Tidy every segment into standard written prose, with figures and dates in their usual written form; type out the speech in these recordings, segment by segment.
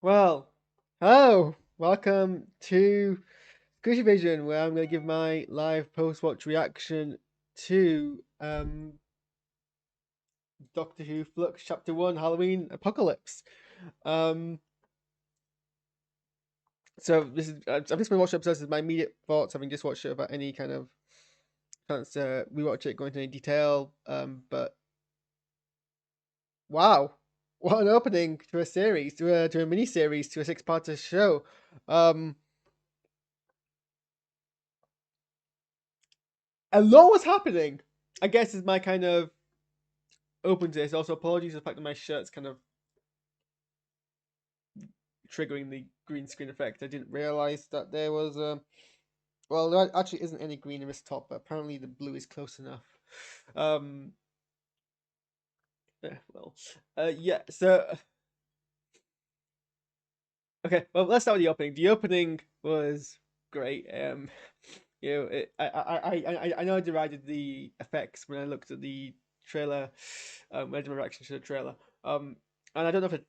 Well, hello, welcome to SquishiVision, where I'm going to give my live post-watch reaction to Doctor Who Flux Chapter 1 Halloween Apocalypse. Um, so this is I've just been watching episodes. This is my immediate thoughts, having just watched it, about any kind of chance to rewatch it, go into any detail. But wow, what an opening to a series, to a mini series, to a six-part show. Um, a lot was happening. I guess is my kind of open to this. Also, apologies for the fact that my shirt's kind of triggering the green screen effect. I didn't realize that there was well, there actually isn't any green in this top, but apparently the blue is close enough. Um, well, yeah. So okay, well, let's start with the opening. The opening was great. I know I derided the effects when I looked at the trailer. I did my reaction to the trailer. And I don't know if the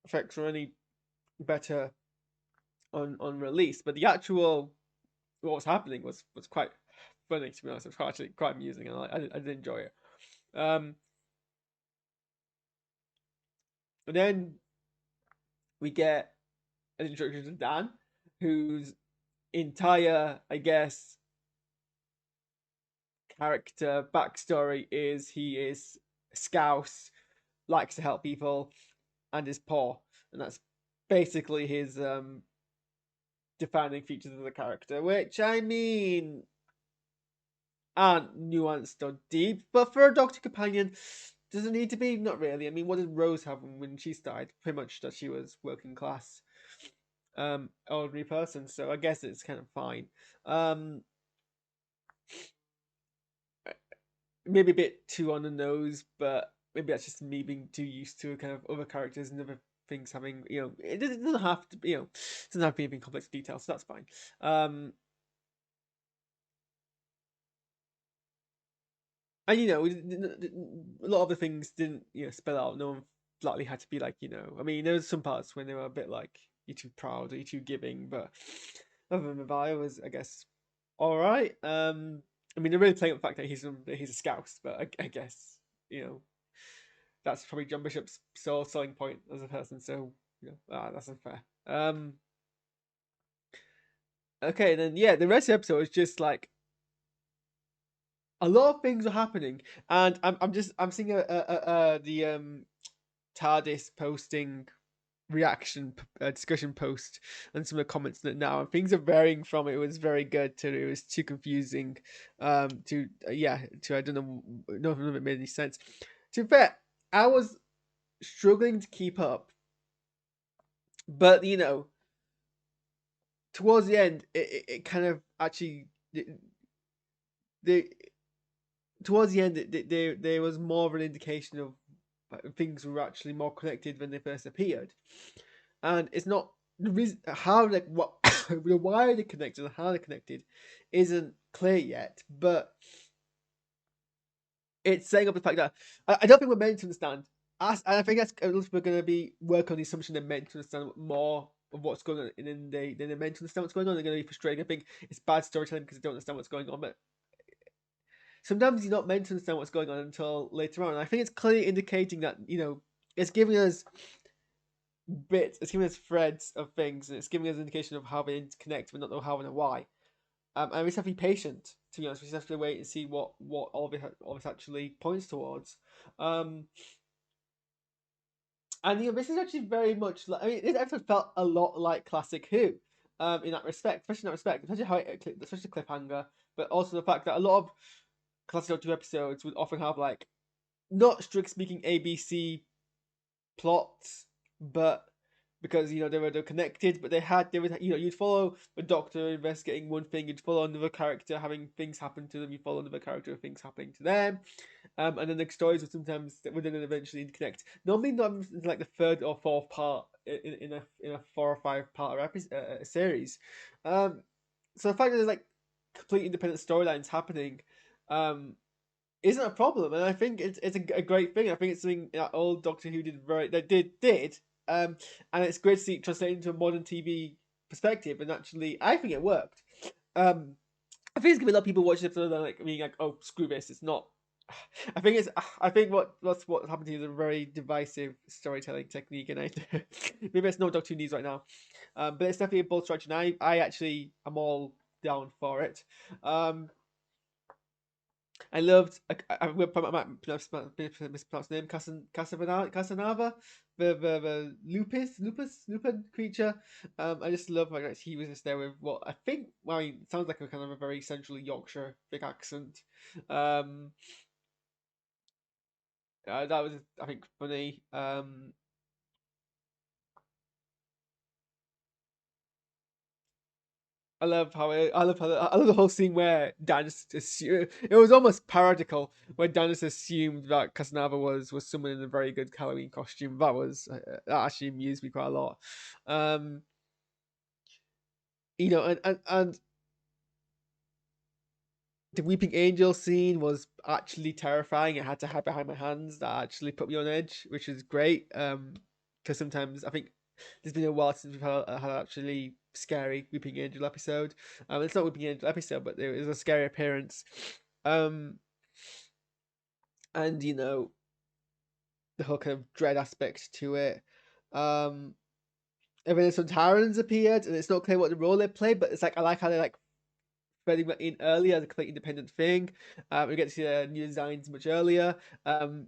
effects were any better on release, but the actual what was happening was quite funny, to be honest. It was actually quite amusing, and I did enjoy it. Um, and then we get an introduction to Dan, whose entire, I guess, character backstory is he is Scouse, likes to help people, and is poor, and that's basically his defining features of the character. Which, I mean, aren't nuanced or deep, but for a Doctor Companion, does it need to be? Not really. I mean, what did Rose have when she started? Pretty much that she was working class, ordinary person. So I guess it's kind of fine. Um, Maybe a bit too on the nose, but maybe that's just me being too used to kind of other characters and other things having, it doesn't have to be, it doesn't have to be in complex detail, so that's fine. And a lot of the things didn't spell out. No one flatly had to be like, I mean, there was some parts when they were a bit like, you're too proud or you're too giving, but other than the bio was, I guess, all right. I mean, they're really playing up the fact that he's a scouse, but I guess you know that's probably John Bishop's sole selling point as a person. So that's unfair. Okay, then yeah, the rest of the episode is just like a lot of things are happening, and I'm seeing the TARDIS posting reaction discussion post and some of the comments on it now, and things are varying from it was very good to it was too confusing, to yeah, to I don't know if it made any sense. To be fair, I was struggling to keep up, but towards the end it kind of actually the towards the end there was more of an indication of things were actually more connected when they first appeared, and it's not the reason how, like, what why they're connected and how they're connected isn't clear yet, but it's setting up the fact that I don't think we're meant to understand. And I think that's we're going to be work on the assumption they're meant to understand more of what's going on, and then they're meant to understand what's going on. They're going to be frustrating. I think it's bad storytelling because they don't understand what's going on, but sometimes you're not meant to understand what's going on until later on. And I think it's clearly indicating that it's giving us bits, it's giving us threads of things, and it's giving us an indication of how they interconnect, but not know how and how. And we just have to be patient. To be honest, we just have to wait and see what all this actually points towards. Um, and this is actually very much like, I mean, this episode felt a lot like classic Who, in that respect, especially how especially the cliffhanger, but also the fact that a lot of classic Doctor Who episodes would often have, like, not strict speaking ABC plots, but because they're connected, but they would you'd follow the Doctor investigating one thing, you'd follow another character having things happen to them, you follow another character things happening to them, and then the stories would sometimes then eventually connect. Normally, not into like the third or fourth part in a 4 or 5 part series. So the fact that there's like complete independent storylines happening, um, isn't a problem, and I think it's a great thing. I think it's something that old Doctor Who did And it's great to see it translated into a modern TV perspective. And actually, I think it worked. Um, I think it's gonna be a lot of people watching it and like being like, "Oh, screw this! It's not." I think it's. I think what happened here is a very divisive storytelling technique, and maybe it's no Doctor Who news right now, but it's definitely a bold strategy. And I actually am all down for it. Um, I loved. I might mispronounce the name. Casanova, the lupin creature. I just love like he was just there with what I think. Well, I mean, it sounds like a kind of a very central Yorkshire thick accent. Um, that was I think funny. I love the whole scene where Dan just assumed, it was almost parodical where Dan just assumed that Casanova was someone in a very good Halloween costume. That actually amused me quite a lot. Um, and the Weeping Angel scene was actually terrifying. I had to hide behind my hands. That actually put me on edge, which is great. Because sometimes I think there's been a while since we've had actually scary Weeping Angel episode. It's not Weeping Angel episode, but there was a scary appearance. Um, and the whole kind of dread aspect to it. And then some Tyrants appeared, and it's not clear what the role they played, but it's like I like how they like spreading that in early as a complete independent thing. We get to see their new designs much earlier. Again,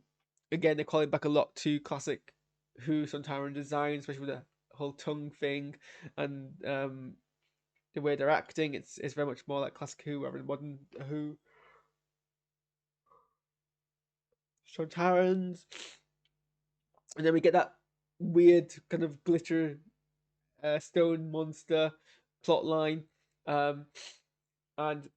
they're calling back a lot to classic Who Sontaran design, especially with the whole tongue thing and the way they're acting. It's very much more like classic Who rather than modern Who. Sontarans. And then we get that weird kind of glitter stone monster plot line. And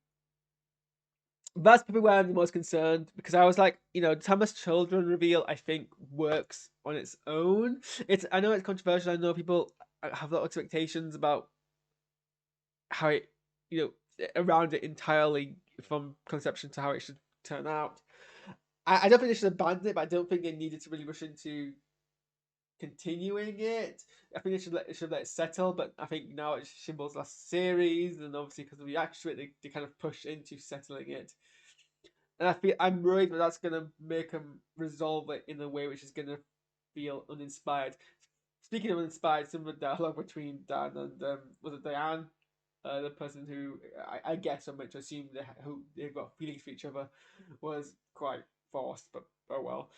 that's probably where I'm the most concerned because I was like, Thomas Children reveal I think works on its own. I know it's controversial. I know people have a lot of expectations about how it, around it entirely from conception to how it should turn out. I don't think they should abandon it, but I don't think they needed to really rush into continuing it. I think they should let it settle, but I think now it's Shimble's last series, and obviously because of the action to it, they kind of push into settling it. And I'm worried that that's gonna make him resolve it in a way which is gonna feel uninspired. Speaking of uninspired, some of the dialogue between Dan and was it Diane, the person who I guess I'm meant to assume who they've got feelings for each other, was quite forced, but oh well.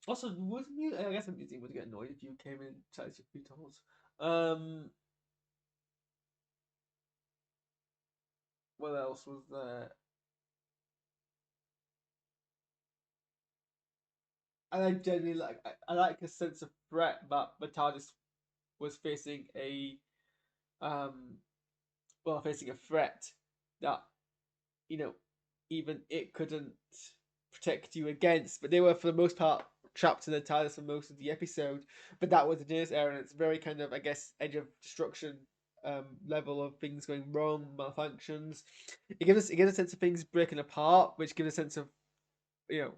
Also, wouldn't you? I guess I'm using would get annoyed if you came in touch with Beatles. What else was there? I genuinely I like a sense of threat that Batardis was facing um facing a threat that you know even it couldn't protect you against. But they were for the most part trapped in the TARDIS for most of the episode. But that was the Daenerys era, and it's very kind of I guess edge of destruction level of things going wrong, malfunctions. It gives a sense of things breaking apart, which gives a sense of you know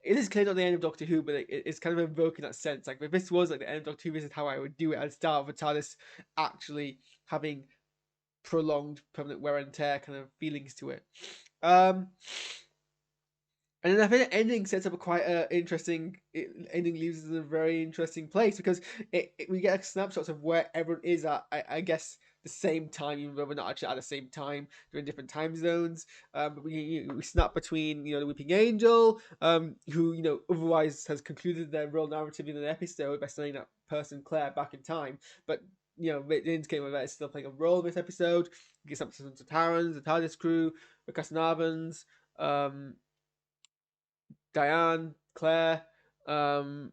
it is clear not the end of Doctor Who, but it's kind of evoking that sense. Like if this was like the end of Doctor Who, this is how I would do it. I'd start with TARDIS actually having prolonged permanent wear and tear kind of feelings to it. And then I think the ending sets up a quite interesting. Ending leaves us in a very interesting place because we get snapshots of where everyone is at. I guess the same time, even though we're not actually at the same time. They're in different time zones. But we snap between the Weeping Angel, who otherwise has concluded their real narrative in an episode by sending that person Claire back in time, but they indicate that it's still playing a role in this episode. It gets up to some Tarans, the TARDIS crew, the Casanavans, Diane, Claire, and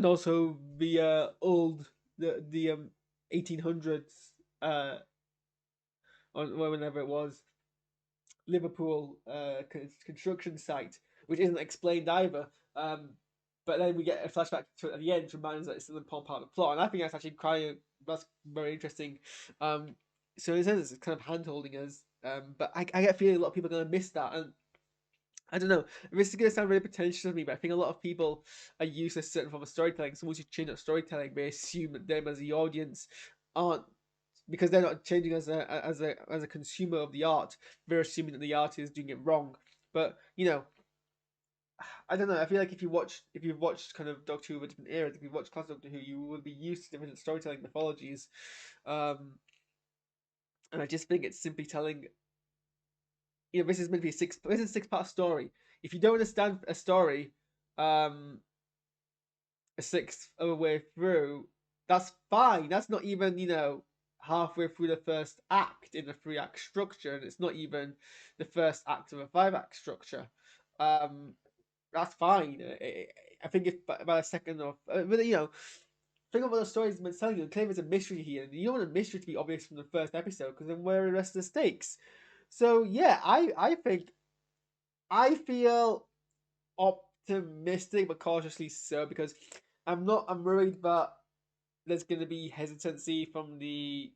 also the old the 1800s on whenever it was Liverpool construction site, which isn't explained either. But then we get a flashback to it at the end to remind us that it's still an important part of the plot, and I think that's actually that's very interesting. So in a sense, it's kind of hand holding us. But I get a feeling a lot of people are going to miss that, and I don't know. This is going to sound really pretentious of me, but I think a lot of people are used to a certain form of storytelling. So once you change up storytelling, they assume that them as the audience aren't, because they're not changing as a consumer of the art. They're assuming that the art is doing it wrong. But I don't know. I feel like if you've watched kind of Doctor Who of a different era, if you've watched classic Doctor Who, you will be used to different storytelling mythologies. And I just think it's simply telling. This is meant to be this is a 6-part story. If you don't understand a story, a sixth of the way through, that's fine. That's not even halfway through the first act in the 3-act structure, and it's not even the first act of a 5-act structure. That's fine. I think if by the second of, but think of what the story's been telling you. Claim there's a mystery here, and you don't want a mystery to be obvious from the first episode, because then where are the rest of the stakes? So yeah, I feel optimistic but cautiously so, because I'm worried that there's going to be hesitancy from the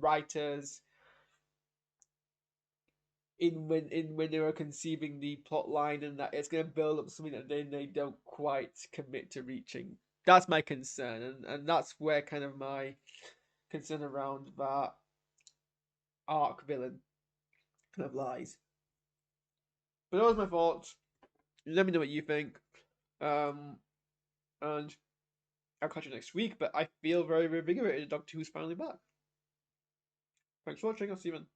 writers when they were conceiving the plot line, and that it's going to build up something that then they don't quite commit to reaching. That's my concern, and that's where kind of my concern around that arc villain kind of lies. But those are my thoughts. Let me know what you think. And I'll catch you next week. But I feel very, very invigorated. Doctor Who's finally back. Thanks for watching. I'll see you then.